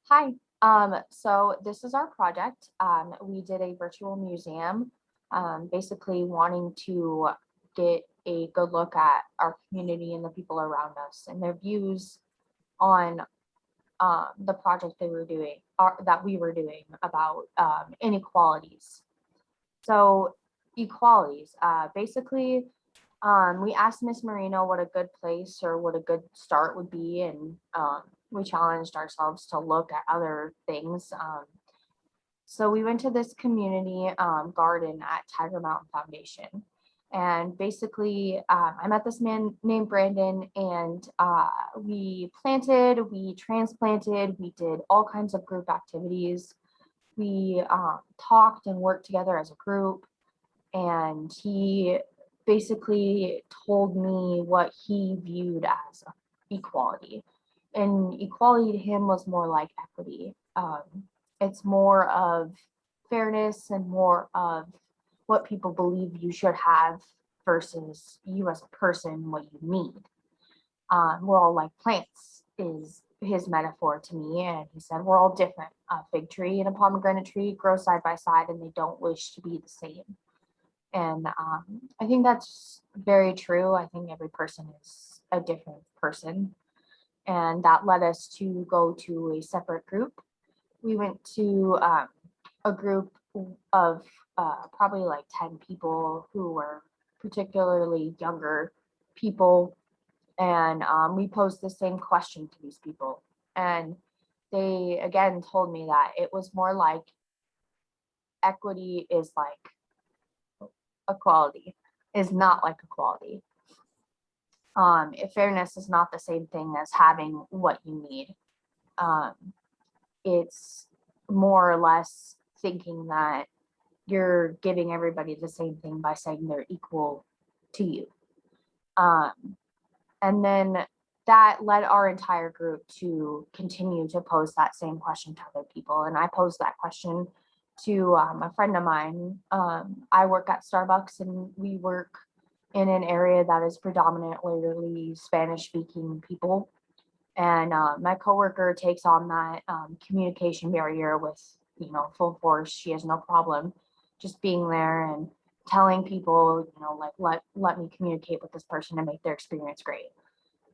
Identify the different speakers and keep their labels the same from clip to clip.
Speaker 1: Hi. So this is our project. We did a virtual museum, basically wanting to get a good look at our community and the people around us and their views on the project that we were doing about inequalities. So equalities, basically, we asked Miss Marino what a good place or what a good start would be, and we challenged ourselves to look at other things. So we went to this community garden at Tiger Mountain Foundation. And basically, I met this man named Brandon, and we planted, we transplanted, we did all kinds of group activities. We talked and worked together as a group, and he basically told me what he viewed as equality. And equality to him was more like equity. It's more of fairness and more of what people believe you should have versus you as a person, what you need. We're all like plants, is his metaphor to me. And he said, we're all different. A fig tree and a pomegranate tree grow side by side and they don't wish to be the same. And I think that's very true. I think every person is a different person. And that led us to go to a separate group. We went to a group of probably like 10 people who were particularly younger people. And we posed the same question to these people. And they again told me that it was more like equity is like equality, is not like equality. If fairness is not the same thing as having what you need. Um, it's more or less thinking that you're giving everybody the same thing by saying they're equal to you. Um, and then that led our entire group to continue to pose that same question to other people. And I posed that question to a friend of mine. I work at Starbucks and we work in an area that is predominantly Spanish speaking people. And my coworker takes on that communication barrier with, full force. She has no problem just being there and telling people, like, let me communicate with this person and make their experience great.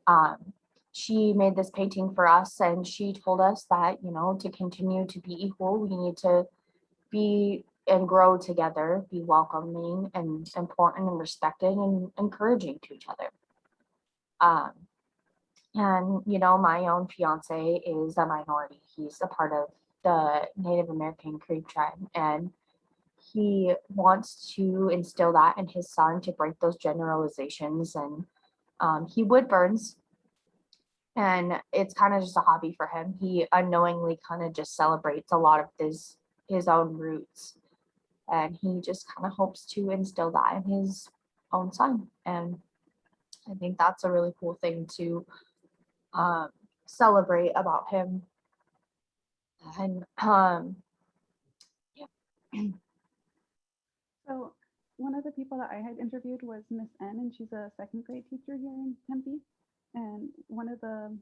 Speaker 1: Um, she made this painting for us and she told us that, to continue to be equal, we need to be and grow together, be welcoming and important and respected and encouraging to each other. Um, and my own fiance is a minority. He's a part of the Native American Creek tribe, and he wants to instill that in his son to break those generalizations. And he wood burns, and it's kind of just a hobby for him. He unknowingly kind of just celebrates a lot of his own roots, and he just kind of hopes to instill that in his own son. And I think that's a really cool thing to um, celebrate about him. And yeah.
Speaker 2: So one of the people that I had interviewed was Miss N, and she's a second grade teacher here in Tempe. And one of the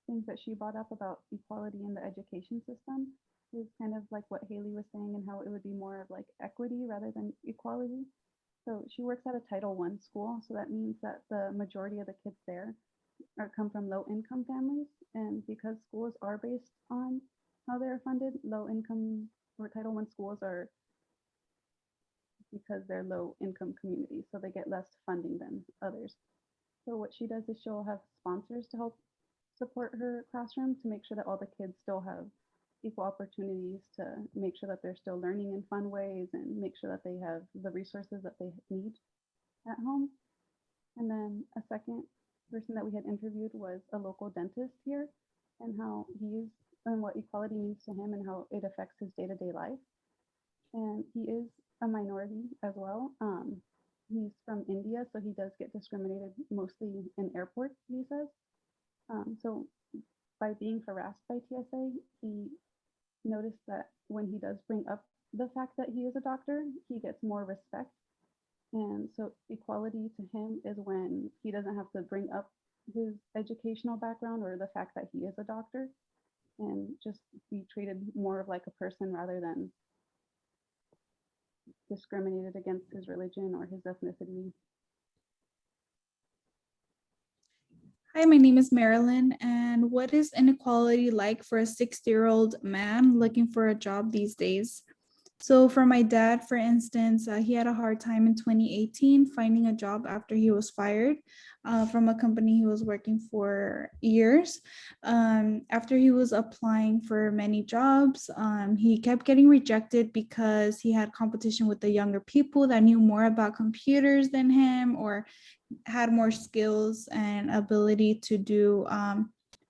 Speaker 2: things that she brought up about equality in the education system is kind of like what Haley was saying, and how it would be more of like equity rather than equality. So she works at a Title I school, so that means that the majority of the kids there come from low income families, and because schools are based on how they're funded, low income or Title I schools are because they're low income communities, so they get less funding than others. So what she does is she'll have sponsors to help support her classroom to make sure that all the kids still have equal opportunities, to make sure that they're still learning in fun ways and make sure that they have the resources that they need at home. And then a second person that we had interviewed was a local dentist here, and how he's and what equality means to him and how it affects his day-to-day life. And he is a minority as well. He's from India, so he does get discriminated mostly in airports, he says. So by being harassed by TSA, he noticed that when he does bring up the fact that he is a doctor, he gets more respect. And so equality to him is when he doesn't have to bring up his educational background or the fact that he is a doctor, and just be treated more of like a person rather than discriminated against his religion or his ethnicity.
Speaker 3: Hi, my name is Marilyn, and what is inequality like for a 60-year-old man looking for a job these days? So for my dad, for instance, he had a hard time in 2018 finding a job after he was fired from a company he was working for years. After he was applying for many jobs, he kept getting rejected because he had competition with the younger people that knew more about computers than him or had more skills and ability to do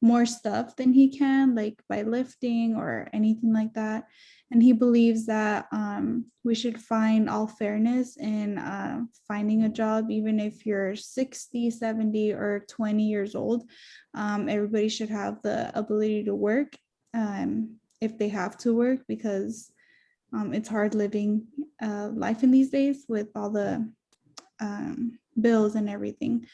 Speaker 3: more stuff than he can, like by lifting or anything like that. And he believes that we should find all fairness in finding a job, even if you're 60, 70, or 20 years old. Everybody should have the ability to work if they have to work, because it's hard living life in these days with all the bills and everything.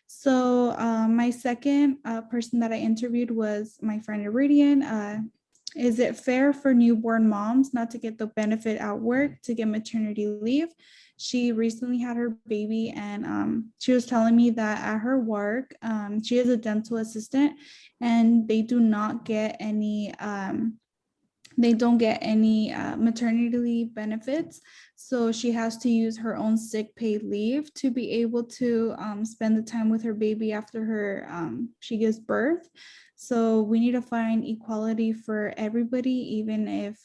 Speaker 3: So my second person that I interviewed was my friend Iridian. Is it fair for newborn moms not to get the benefit at work to get maternity leave? She recently had her baby, and she was telling me that at her work, she is a dental assistant, and they do not get any maternity leave benefits. So she has to use her own sick pay leave to be able to spend the time with her baby after she gives birth. So we need to find equality for everybody, even if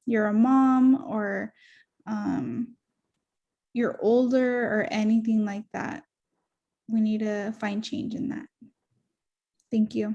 Speaker 3: you're a mom or you're older or anything like that. We need to find change in that. Thank you.